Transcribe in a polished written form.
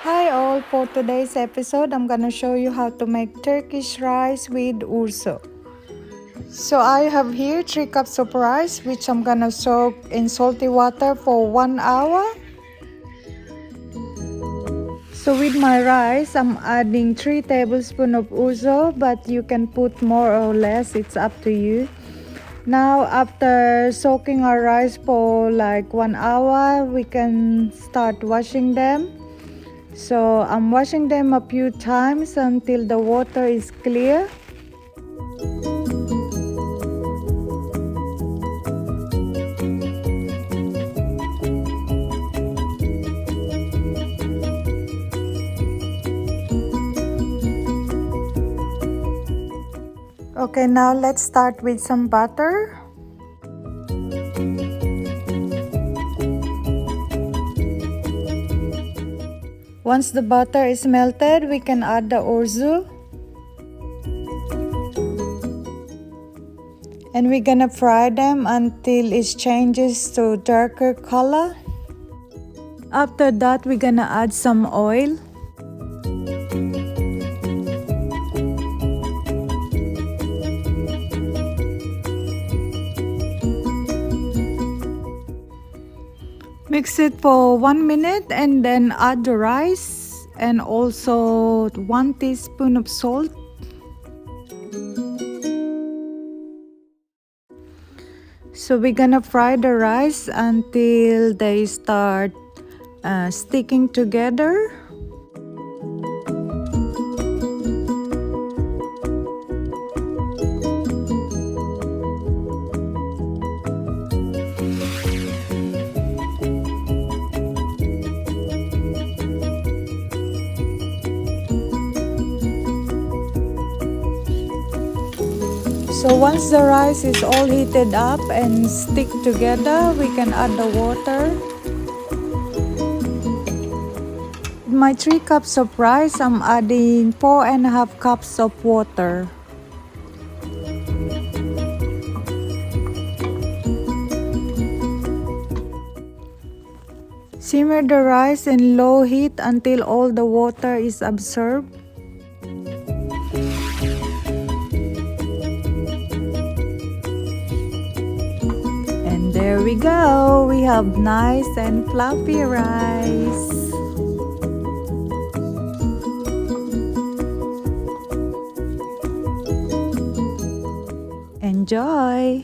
Hi all, for today's episode I'm gonna show you how to make Turkish rice with Orzo. So I have here 3 cups of rice which I'm gonna soak in salty water for 1 hour. So with my rice I'm adding 3 tablespoons of Orzo, but you can put more or less, it's up to you. Now after soaking our rice for like 1 hour, we can start washing them. So I'm washing them a few times until the water is clear. Okay, now let's start with some butter. Once the butter is melted, we can add the orzo. And we're gonna fry them until it changes to darker color. After that, we're gonna add some oil. Mix it for 1 minute and then add the rice and also 1 teaspoon of salt. So we're gonna fry the rice until they start sticking together. So once the rice is all heated up and stick together, we can add the water. My 3 cups of rice, I'm adding 4.5 cups of water. Simmer the rice in low heat until all the water is absorbed. And there we go, we have nice and fluffy rice. Enjoy!